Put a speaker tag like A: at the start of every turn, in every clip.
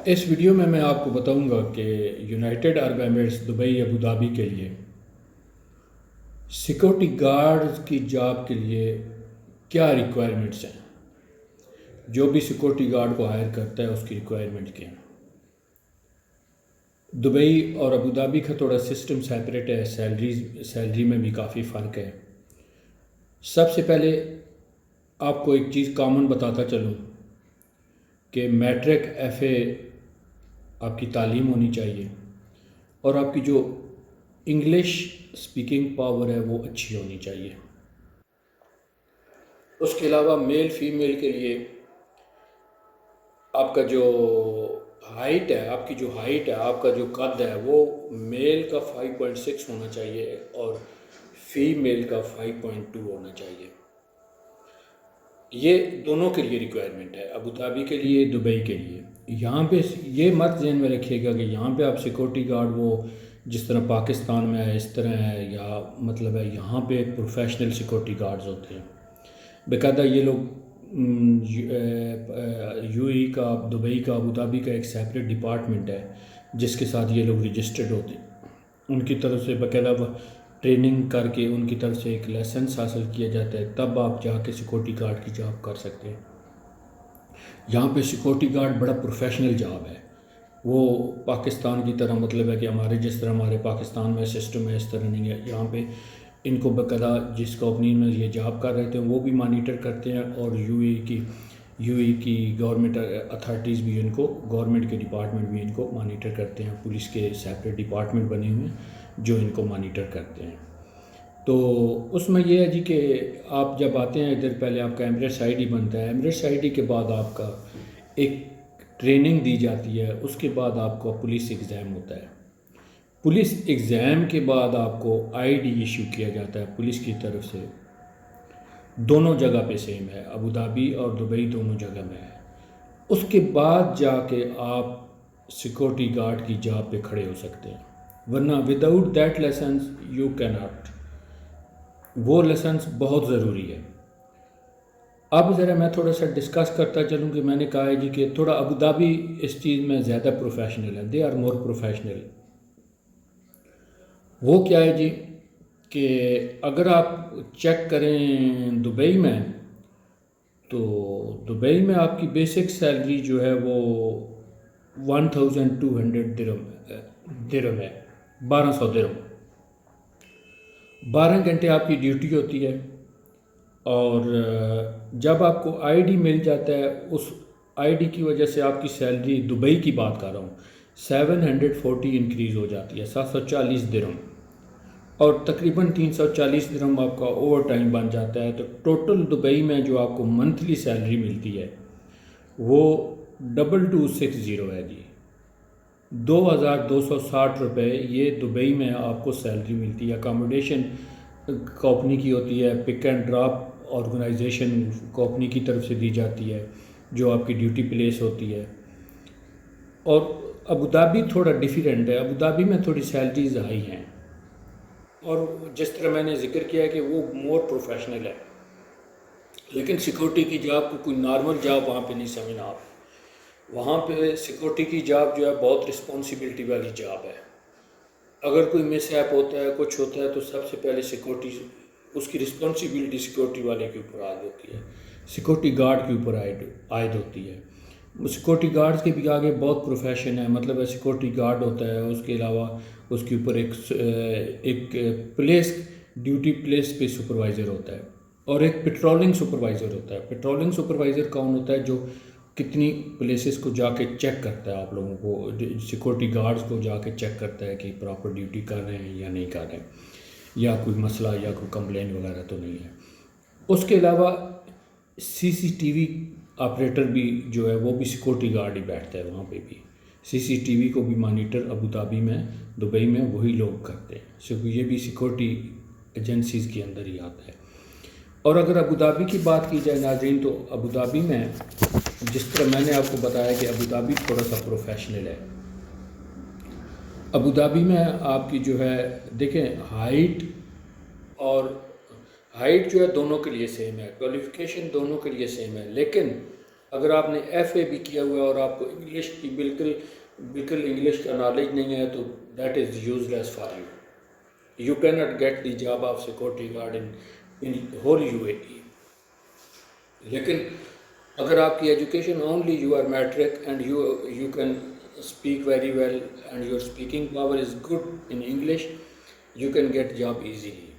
A: اس video میں آپ کو بتاؤں گا کہ یونائٹڈ عرب ایمریٹس دبئی ابوظہبی کے لیے سیکورٹی گارڈز کی جاب کے لیے کیا ریکوائرمنٹس ہیں. جو بھی سیکورٹی گارڈ کو ہائر کرتا ہے اس کی ریکوائرمنٹ کیا ہے. دبئی اور ابوظہبی کا تھوڑا سسٹم سیپریٹ ہے، سیلری میں بھی کافی فرق ہے. سب سے پہلے آپ کو ایک چیز کامن بتاتا چلوں کہ میٹرک ایف اے آپ کی تعلیم ہونی چاہیے اور آپ کی جو انگلش سپیکنگ پاور ہے وہ اچھی ہونی چاہیے. اس کے علاوہ میل فیمیل کے لیے آپ کا جو ہائٹ ہے، آپ کا جو قد ہے وہ میل کا 5.6 ہونا چاہیے اور فیمیل کا 5.2 ہونا چاہیے. یہ دونوں کے لیے ریکوائرمنٹ ہے، ابوظہبی کے لیے، دبئی کے لیے. یہاں پہ یہ مت ذہن میں رکھیے گا کہ یہاں پہ آپ سیکورٹی گارڈ وہ جس طرح پاکستان میں ہے اس طرح ہے، یا مطلب ہے یہاں پہ پروفیشنل سیکورٹی گارڈز ہوتے ہیں. باقاعدہ یہ لوگ یو اے کا، دبئی کا، ابوظہبی کا ایک سیپریٹ ڈپارٹمنٹ ہے جس کے ساتھ یہ لوگ رجسٹرڈ ہوتے ہیں. ان کی طرف سے باقاعدہ ٹریننگ کر کے ان کی طرف سے ایک لائسنس حاصل کیا جاتا ہے، تب آپ جا کے سیکورٹی گارڈ کی جاب کر سکتے ہیں. یہاں پہ سیکورٹی گارڈ بڑا پروفیشنل جاب ہے. وہ پاکستان کی طرح مطلب ہے کہ ہمارے جس طرح ہمارے پاکستان میں سسٹم ہے اس طرح نہیں ہے. یہاں پہ ان کو باقاعدہ جس کمپنی میں یہ جاب کر رہے تھے وہ بھی مانیٹر کرتے ہیں، اور یو اے کی گورنمنٹ اتھارٹیز بھی ان کو، گورنمنٹ کے ڈپارٹمنٹ بھی ان کو مانیٹر کرتے ہیں. پولیس کے سیپریٹ ڈپارٹمنٹ بنے ہوئے ہیں جو ان کو مانیٹر کرتے ہیں. تو اس میں یہ ہے جی کہ آپ جب آتے ہیں ادھر، پہلے آپ کا ایمریٹس آئی ڈی بنتا ہے. ایمریٹس آئی ڈی کے بعد آپ کا ایک ٹریننگ دی جاتی ہے، اس کے بعد آپ کو پولیس ایگزام ہوتا ہے. پولیس ایگزام کے بعد آپ کو آئی ڈی ایشو کیا جاتا ہے پولیس کی طرف سے. دونوں جگہ پہ سیم ہے، ابوظہبی اور دبئی دونوں جگہ میں ہے. اس کے بعد جا کے آپ سیکورٹی گارڈ کی جاب پہ کھڑے ہو سکتے ہیں، ورنہ وداؤٹ دیٹ لائسنس یو کی ناٹ. وہ لائسنس بہت ضروری ہے. اب ذرا میں تھوڑا سا ڈسکس کرتا چلوں کہ میں نے کہا ہے جی کہ تھوڑا ابوظہبی اس چیز میں زیادہ پروفیشنل ہے، دے آر مور پروفیشنل. وہ کیا ہے جی کہ اگر آپ چیک کریں دبئی میں، تو دبئی میں آپ کی بیسک سیلری جو ہے وہ 1200 درہم ہے، 1200 درہم. 12 گھنٹے آپ کی ڈیوٹی ہوتی ہے، اور جب آپ کو آئی ڈی مل جاتا ہے، اس آئی ڈی کی وجہ سے آپ کی سیلری، دبئی کی بات کر رہا ہوں، 740 انکریز ہو جاتی ہے، 740 درہم، اور تقریباً 340 درہم آپ کا اوور ٹائم بن جاتا ہے. تو ٹوٹل دبئی میں جو آپ کو منتھلی سیلری ملتی ہے وہ 2260 ہے جی، 2260 روپے. یہ دبئی میں آپ کو سیلری ملتی ہے. اکاموڈیشن کمپنی کی ہوتی ہے، pick and drop organisation company کی طرف سے دی جاتی ہے جو آپ کی ڈیوٹی پلیس ہوتی ہے. اور ابوظہبی تھوڑا ڈیفرنٹ ہے، ابوظہبی میں تھوڑی سیلریز ہائی ہیں، اور جس طرح میں نے ذکر کیا ہے کہ وہ مور پروفیشنل ہے. لیکن سیکورٹی کی جاب کو کوئی نارمل جاب وہاں پہ نہیں سمجھنا آپ. وہاں پہ سیکورٹی کی جاب جو ہے بہت رسپانسبلٹی والی جاب ہے. اگر کوئی مس ایپ ہوتا ہے، کچھ ہوتا ہے، تو سب سے پہلے سیکورٹی، اس کی رسپانسبلٹی سیکورٹی والے کے اوپر عائد ہوتی ہے، سیکورٹی گارڈ کے اوپر عائد ہوتی ہے. سیکورٹی گارڈز کے بھی آگے بہت پروفیشن ہے، مطلب ہے سیکورٹی گارڈ ہوتا ہے، اس کے علاوہ اس کے اوپر ایک پلیس، ڈیوٹی پلیس پہ سپروائزر ہوتا ہے، اور ایک پیٹرولنگ سپروائزر ہوتا ہے. پیٹرولنگ سپروائزر کون ہوتا ہے؟ جو کتنی پلیسز کو جا کے چیک کرتا ہے، آپ لوگوں کو، سیکورٹی گارڈز کو جا کے چیک کرتا ہے کہ پراپر ڈیوٹی کر رہے ہیں یا نہیں کر رہے ہیں، یا کوئی مسئلہ یا کوئی کمپلین وغیرہ تو نہیں ہے. اس کے علاوہ سی سی ٹی وی آپریٹر بھی جو ہے وہ بھی سیکورٹی گارڈ ہی بیٹھتا ہے وہاں پہ بھی. سی سی ٹی وی کو بھی مانیٹر ابوظہبی میں، دبئی میں وہی لوگ کرتے ہیں. یہ بھی سیکورٹی ایجنسیز کے اندر ہی آتا ہے. اور اگر ابوظہبی کی بات کی جائے ناظرین، تو ابوظہبی میں جس طرح میں نے آپ کو بتایا کہ ابوظہبی تھوڑا سا پروفیشنل ہے. ابوظہبی میں آپ کی جو ہے دیکھیں ہائٹ جو ہے دونوں کے لیے سیم ہے، کوالیفیکیشن دونوں کے لیے سیم ہے. لیکن اگر آپ نے ایف اے بھی کیا ہوا ہے اور آپ کو انگلش کی بالکل انگلش کا نالج نہیں ہے تو that is useless for you can not get the job of security guard in whole U A E. لیکن اگر آپ کی education only you are matric and you can speak very well and your speaking power is good in English, you can get job easily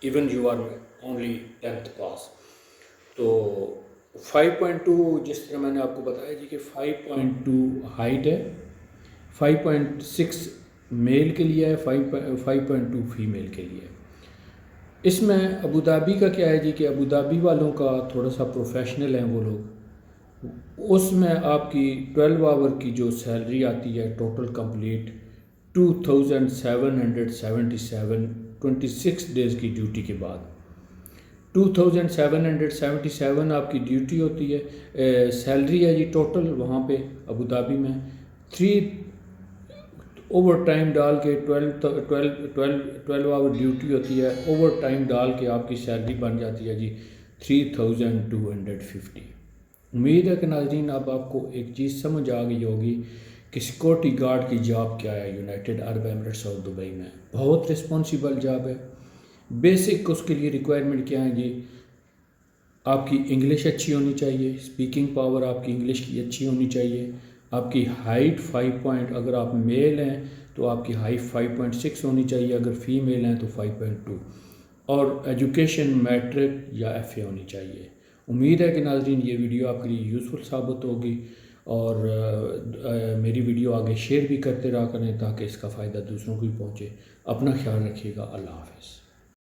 A: even you are only 10th pass. تو 5.2 جس طرح میں نے آپ کو بتایا جی کہ 5.2 ہائٹ ہے, 5.6 میل کے لیے ہے, 5.2 فیمیل کے لیے ہے. اس میں ابوظہبی کا کیا ہے جی کہ ابوظہبی والوں کا تھوڑا سا پروفیشنل ہیں وہ لوگ, اس میں آپ کی 12 آور کی جو سیلری آتی ہے ٹوٹل کمپلیٹ 2777 26 ڈیز کی ڈیوٹی کے بعد 2777 آپ کی ڈیوٹی ہوتی ہے, سیلری ہے جی ٹوٹل وہاں پہ ابوظہبی میں 3 اوور ٹائم ڈال کے 12 آور ڈیوٹی ہوتی ہے, اوور ٹائم ڈال کے آپ کی سیلری بن جاتی ہے جی 3250. امید ہے کہ ناظرین اب آپ کو ایک چیز سمجھ آ گئی ہوگی کہ سیکورٹی گارڈ کی جاب کیا ہے یونائٹڈ عرب ایمریٹس اور دبئی میں. بہت رسپانسیبل جاب ہے. بیسک اس کے لیے ریکوائرمنٹ کیا ہے جی, آپ کی انگلش اچھی ہونی چاہیے, اسپیکنگ پاور آپ کی انگلش کی اچھی ہونی چاہیے, آپ کی ہائٹ 5 اگر آپ میل ہیں تو آپ کی ہائٹ 5.6 ہونی چاہیے, اگر فیمیل ہیں تو 5.2, اور ایجوکیشن میٹرک یا ایف اے ہونی چاہیے. امید ہے کہ ناظرین یہ ویڈیو آپ کے لیے یوزفل ثابت ہوگی, اور میری ویڈیو آگے شیئر بھی کرتے رہا کریں تاکہ اس کا فائدہ دوسروں کو بھی پہنچے. اپنا خیال رکھیے گا. اللہ حافظ.